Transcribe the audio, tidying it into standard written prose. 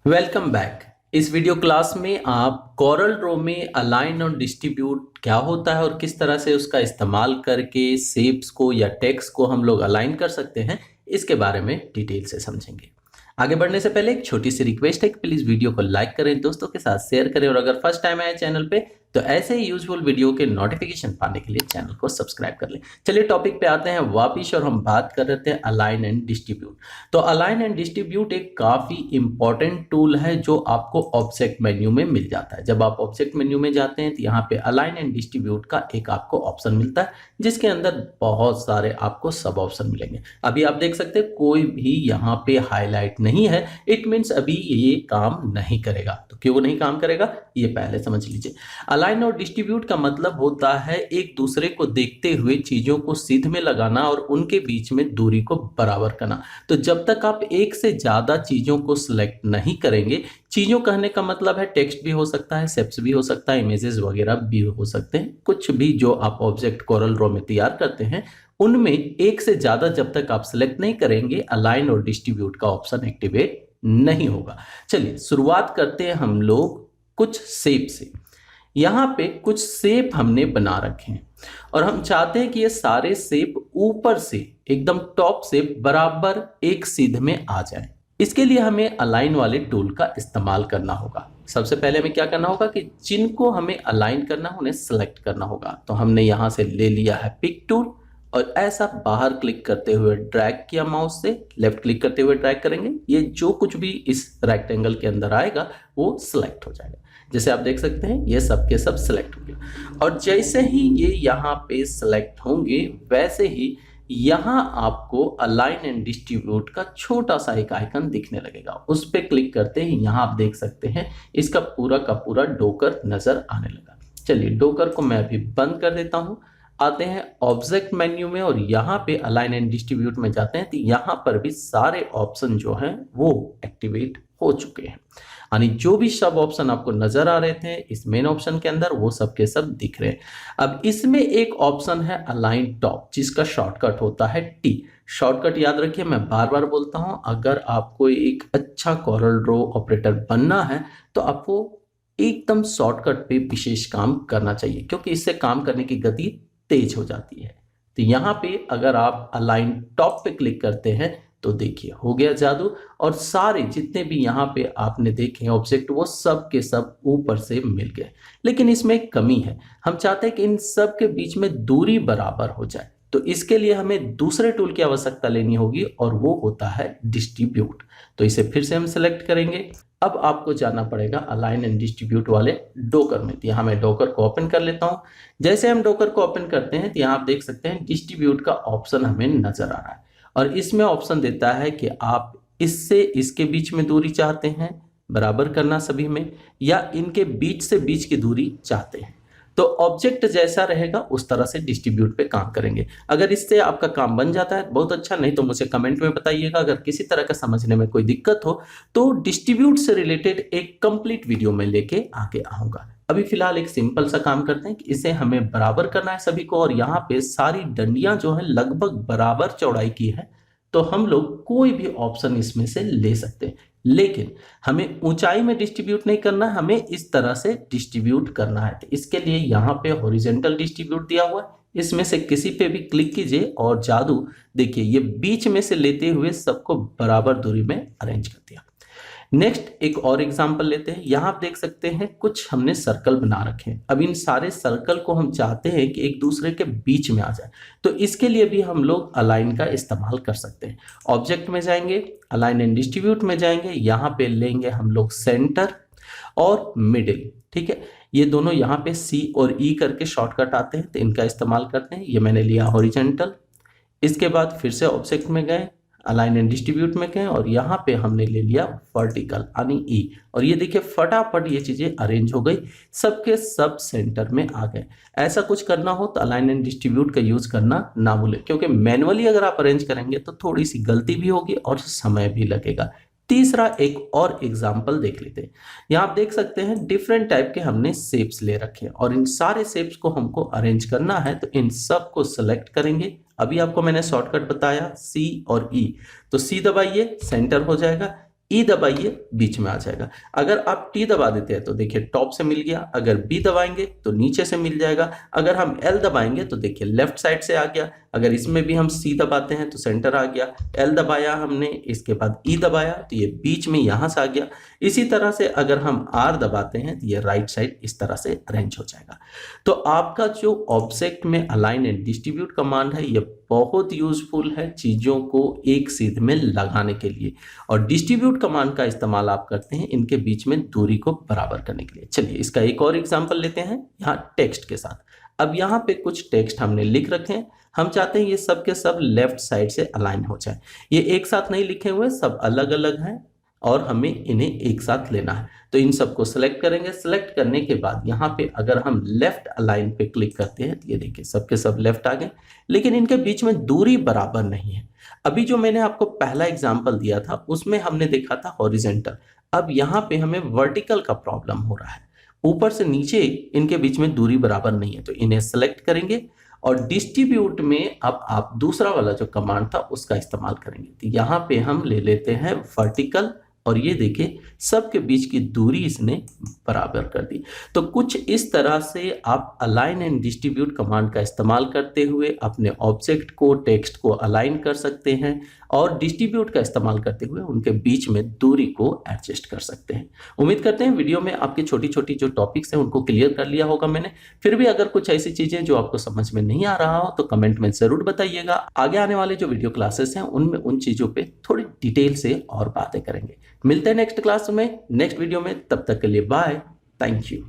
Welcome back. इस video class में आप कोरल ड्रॉ में अलाइन और डिस्ट्रीब्यूट क्या होता है और किस तरह से उसका इस्तेमाल करके शेप्स को या टेक्स्ट को हम लोग अलाइन कर सकते हैं, इसके बारे में डिटेल से समझेंगे। आगे बढ़ने से पहले एक छोटी सी रिक्वेस्ट है कि प्लीज वीडियो को लाइक करें, दोस्तों के साथ शेयर करें और अगर फर्स्ट टाइम आए चैनल पे तो ऐसे ही यूजफुल वीडियो के नोटिफिकेशन पाने के लिए चैनल को सब्सक्राइब कर लें। चलिए टॉपिक पे आते हैं वापिस और हम बात कर रहे थे अलाइन एंड डिस्ट्रीब्यूट। तो अलाइन एंड डिस्ट्रीब्यूट एक काफी इंपॉर्टेंट टूल है जो आपको ऑब्जेक्ट मेन्यू में मिल जाता है। जब आप ऑब्जेक्ट मेन्यू में जाते हैं तो यहाँ पे अलाइन एंड डिस्ट्रीब्यूट का एक आपको ऑप्शन मिलता है जिसके अंदर बहुत सारे आपको सब ऑप्शन मिलेंगे। अभी आप देख सकते हैं कोई भी यहाँ पे हाईलाइट नहीं है, इट मीन्स अभी ये काम नहीं करेगा। तो क्यों नहीं काम करेगा ये पहले समझ लीजिए। अलाइन और डिस्ट्रीब्यूट का मतलब होता है एक दूसरे को देखते हुए चीजों को सीध में लगाना और उनके बीच में दूरी को बराबर करना। तो जब तक आप एक से ज्यादा चीजों को सिलेक्ट नहीं करेंगे, चीजों कहने का मतलब है टेक्स्ट भी हो सकता है, शेप्स भी हो सकता है, इमेजेस वगैरह भी हो सकते हैं, कुछ भी जो आप ऑब्जेक्ट कोरल ड्रॉ में तैयार करते हैं उनमें एक से ज्यादा जब तक आप सिलेक्ट नहीं करेंगे अलाइन और डिस्ट्रीब्यूट का ऑप्शन एक्टिवेट नहीं होगा। चलिए शुरुआत करते हैं हम लोग कुछ शेप से। यहाँ पे कुछ शेप हमने बना रखे हैं और हम चाहते हैं कि ये सारे शेप ऊपर से एकदम टॉप से बराबर एक सीध में आ जाए। इसके लिए हमें अलाइन वाले टूल का इस्तेमाल करना होगा। सबसे पहले हमें क्या करना होगा कि जिनको हमें अलाइन करना उन्हें सेलेक्ट करना होगा। तो हमने यहाँ से ले लिया है पिक टूल और ऐसा बाहर क्लिक करते हुए ड्रैग किया, माउस से लेफ्ट क्लिक करते हुए ड्रैग करेंगे, ये जो कुछ भी इस रेक्टेंगल के अंदर आएगा वो सिलेक्ट हो जाएगा। जैसे आप देख सकते हैं ये सब के सब सिलेक्ट होंगे और जैसे ही ये यहाँ पे सिलेक्ट होंगे वैसे ही यहाँ आपको अलाइन एंड डिस्ट्रीब्यूट का छोटा सा एक आइकन दिखने लगेगा। उस पर क्लिक करते ही यहाँ आप देख सकते हैं इसका पूरा का पूरा डोकर नजर आने लगा। चलिए डोकर को मैं अभी बंद कर देता हूँ। आते हैं ऑब्जेक्ट मेन्यू में और यहाँ पे अलाइन एंड डिस्ट्रीब्यूट में जाते हैं तो यहाँ पर भी सारे ऑप्शन जो हैं वो एक्टिवेट हो चुके हैं, यानी जो भी सब ऑप्शन आपको नजर आ रहे थे इस मेन ऑप्शन के अंदर वो सब के सब दिख रहे हैं। अब इसमें एक ऑप्शन है अलाइन टॉप जिसका शॉर्टकट होता है टी। शॉर्टकट याद रखिए, मैं बार बार बोलता हूं, अगर आपको एक अच्छा कोरल ड्रॉ ऑपरेटर बनना है तो आपको एकदम शॉर्टकट पे विशेष काम करना चाहिए क्योंकि इससे काम करने की गति तेज हो जाती है। तो यहाँ पे अगर आप अलाइन टॉप पे क्लिक करते हैं तो देखिए हो गया जादू और सारे जितने भी यहाँ पे आपने देखे ऑब्जेक्ट वो सब के सब ऊपर से मिल गए। लेकिन इसमें एक कमी है, हम चाहते हैं कि इन सब के बीच में दूरी बराबर हो जाए। तो इसके लिए हमें दूसरे टूल की आवश्यकता लेनी होगी और वो होता है डिस्ट्रीब्यूट। तो इसे फिर से हम सेलेक्ट करेंगे। अब आपको जाना पड़ेगा अलाइन एंड डिस्ट्रीब्यूट वाले डोकर में। तो यहाँ मैं डोकर को ओपन कर लेता हूँ। जैसे हम डोकर को ओपन करते हैं तो यहाँ आप देख सकते हैं डिस्ट्रीब्यूट का ऑप्शन हमें नजर आ रहा है और इसमें ऑप्शन देता है कि आप इससे इसके बीच में दूरी चाहते हैं बराबर करना सभी में, या इनके बीच से बीच की दूरी चाहते हैं। तो ऑब्जेक्ट जैसा रहेगा उस तरह से डिस्ट्रीब्यूट पे काम करेंगे। अगर इससे आपका काम बन जाता है बहुत अच्छा, नहीं तो मुझे कमेंट में बताइएगा। अगर किसी तरह का समझने में कोई दिक्कत हो तो डिस्ट्रीब्यूट से रिलेटेड एक कंप्लीट वीडियो में लेके आगे आऊंगा। अभी फिलहाल एक सिंपल सा काम करते हैं कि इसे हमें बराबर करना है सभी को और यहाँ पे सारी डंडियां जो है लगभग बराबर चौड़ाई की है। तो हम लोग कोई भी ऑप्शन इसमें से ले सकते हैं, लेकिन हमें ऊंचाई में डिस्ट्रीब्यूट नहीं करना, हमें इस तरह से डिस्ट्रीब्यूट करना है। तो इसके लिए यहाँ पे हॉरिजॉन्टल डिस्ट्रीब्यूट दिया हुआ है, इसमें से किसी पे भी क्लिक कीजिए और जादू देखिए ये बीच में से लेते हुए सबको बराबर दूरी में अरेंज कर दिया। नेक्स्ट एक और एग्जांपल लेते हैं। यहाँ आप देख सकते हैं कुछ हमने सर्कल बना रखे हैं। अब इन सारे सर्कल को हम चाहते हैं कि एक दूसरे के बीच में आ जाए, तो इसके लिए भी हम लोग अलाइन का इस्तेमाल कर सकते हैं। ऑब्जेक्ट में जाएंगे, अलाइन एंड डिस्ट्रीब्यूट में जाएंगे, यहाँ पे लेंगे हम लोग सेंटर और मिडिल। ठीक है, ये दोनों यहाँ पे C और E करके शॉर्टकट आते हैं तो इनका इस्तेमाल करते हैं। ये मैंने लिया हॉरिजॉन्टल। इसके बाद फिर से ऑब्जेक्ट में गए, अलाइन एंड डिस्ट्रीब्यूट में गए और यहाँ पे हमने ले लिया वर्टिकल यानी ई, और ये देखिए फटाफट ये चीजें अरेंज हो गई, सबके सब सेंटर में आ गए। ऐसा कुछ करना हो तो अलाइन एंड डिस्ट्रीब्यूट का यूज करना ना भूलें क्योंकि मैनुअली अगर आप अरेंज करेंगे तो थोड़ी सी गलती भी होगी और समय भी लगेगा। तीसरा एक और एग्जाम्पल देख लेते हैं। यहाँ आप देख सकते हैं डिफरेंट टाइप के हमने शेप्स ले रखे हैं और इन सारे शेप्स को हमको अरेंज करना है तो इन सब को सिलेक्ट करेंगे। अभी आपको मैंने शॉर्टकट बताया C और E, तो C दबाइए सेंटर हो जाएगा, ई दबाइए, बीच में आ जाएगा। अगर आप टी दबा देते हैं तो देखिए टॉप से मिल गया, अगर बी दबाएंगे तो नीचे से मिल जाएगा, अगर हम एल दबाएंगे तो देखिए लेफ्ट साइड से आ गया, अगर इसमें भी हम सी दबाते हैं तो सेंटर आ गया, एल दबाया हमने, इसके बाद ई दबाया तो ये बीच में यहां से आ गया। इसी तरह से अगर हम आर दबाते हैं तो ये राइट साइड इस तरह से अरेंज हो जाएगा। तो आपका जो ऑब्जेक्ट में अलाइन एंड डिस्ट्रीब्यूट कमांड है ये बहुत यूजफुल है चीजों को एक सीध में लगाने के लिए, और डिस्ट्रीब्यूट कमांड का इस्तेमाल आप करते हैं इनके बीच में दूरी को बराबर करने के लिए। चलिए इसका एक और एग्जांपल लेते हैं यहाँ टेक्स्ट के साथ। अब यहाँ पे कुछ टेक्स्ट हमने लिख रखे हैं, हम चाहते हैं ये सब के सब लेफ्ट साइड से अलाइन हो जाए। ये एक साथ नहीं लिखे हुए, सब अलग अलग हैं और हमें इन्हें एक साथ लेना है। तो इन सबको सेलेक्ट करेंगे, सेलेक्ट करने के बाद यहाँ पे अगर हम लेफ्ट अलाइन पे क्लिक करते हैं तो ये देखिए सबके सब लेफ्ट आ गए, लेकिन इनके बीच में दूरी बराबर नहीं है। अभी जो मैंने आपको पहला एग्जांपल दिया था उसमें हमने देखा था हॉरिजेंटल, अब यहाँ पे हमें वर्टिकल का प्रॉब्लम हो रहा है, ऊपर से नीचे इनके बीच में दूरी बराबर नहीं है। तो इन्हें सेलेक्ट करेंगे और डिस्ट्रीब्यूट में अब आप दूसरा वाला जो कमांड था उसका इस्तेमाल करेंगे। तो यहाँ पे हम ले लेते हैं वर्टिकल, और ये देखिए सबके बीच की दूरी इसने बराबर कर दी। तो कुछ इस तरह से आप अलाइन एंड डिस्ट्रीब्यूट कमांड का इस्तेमाल करते हुए अपने ऑब्जेक्ट को, टेक्स्ट को अलाइन कर सकते हैं, और डिस्ट्रीब्यूट का इस्तेमाल करते हुए उनके बीच में दूरी को एडजस्ट कर सकते हैं। उम्मीद करते हैं वीडियो में आपकी छोटी छोटी जो टॉपिक्स हैं उनको क्लियर कर लिया होगा मैंने। फिर भी अगर कुछ ऐसी चीजें जो आपको समझ में नहीं आ रहा हो तो कमेंट में जरूर बताइएगा। आगे आने वाले जो वीडियो क्लासेस हैं उनमें उन चीजों पे थोड़ी डिटेल से और बातें करेंगे। मिलते हैं नेक्स्ट क्लास में, नेक्स्ट वीडियो में, तब तक के लिए बाय, थैंक यू।